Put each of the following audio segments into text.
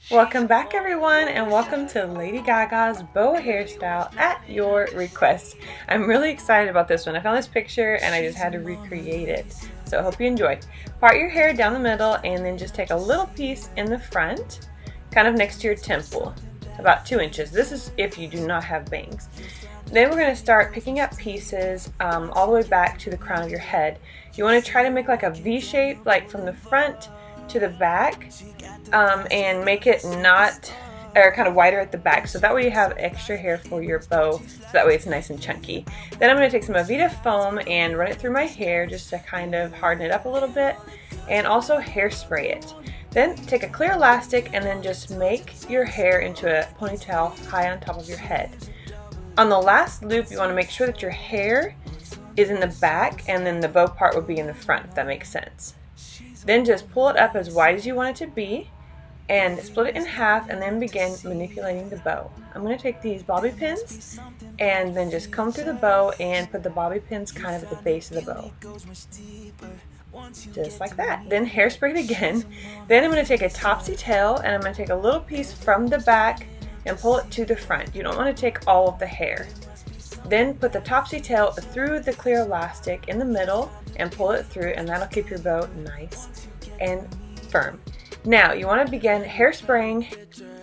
Welcome back everyone, and welcome to Lady Gaga's bow hairstyle at your request. I'm really excited about this one. I found this picture and I just had to recreate it. So I hope you enjoy. Part your hair down the middle and then just take a little piece in the front, kind of next to your temple, about 2 inches. This is if you do not have bangs. Then we're going to start picking up pieces all the way back to the crown of your head. You want to try to make like a V shape, like from the front to the back, and make it not, or kind of wider at the back, so that way you have extra hair for your bow, so that way it's nice and chunky. Then I'm going to take some Avita foam and run it through my hair just to kind of harden it up a little bit, and also hairspray it. Then take a clear elastic and then just make your hair into a ponytail high on top of your head. On the last loop, you want to make sure that your hair is in the back and then the bow part would be in the front, if that makes sense. Then just pull it up as wide as you want it to be and split it in half and then begin manipulating the bow. I'm going to take these bobby pins and then just comb through the bow and put the bobby pins kind of at the base of the bow. Just like that. Then hairspray it again. Then I'm going to take a topsy tail and I'm going to take a little piece from the back and pull it to the front. You don't want to take all of the hair. Then put the topsy tail through the clear elastic in the middle and pull it through, and that'll keep your bow nice and firm. Now you want to begin hairspraying,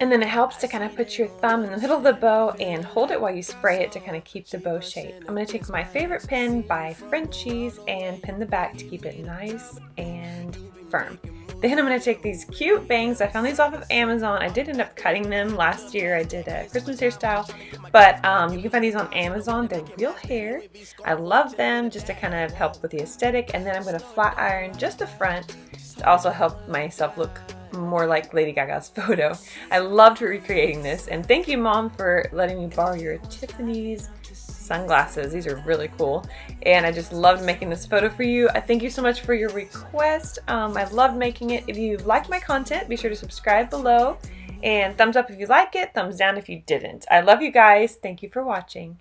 and then it helps to kind of put your thumb in the middle of the bow and hold it while you spray it to kind of keep the bow shape. I'm going to take my favorite pin by Frenchies and pin the back to keep it nice and firm. Then I'm going to take these cute bangs. I found these off of Amazon. I did end up cutting them last year. I did a Christmas hairstyle, but you can find these on Amazon. They're real hair. I love them just to kind of help with the aesthetic. And then I'm going to flat iron just the front to also help myself look more like Lady Gaga's photo. I loved recreating this, and thank you, Mom, for letting me borrow your Tiffany's sunglasses. These are really cool, and I just loved making this photo for you. I thank you so much for your request. I loved making it. If you liked my content, be sure to subscribe below, and thumbs up if you like it, thumbs down if you didn't. I love you guys. Thank you for watching.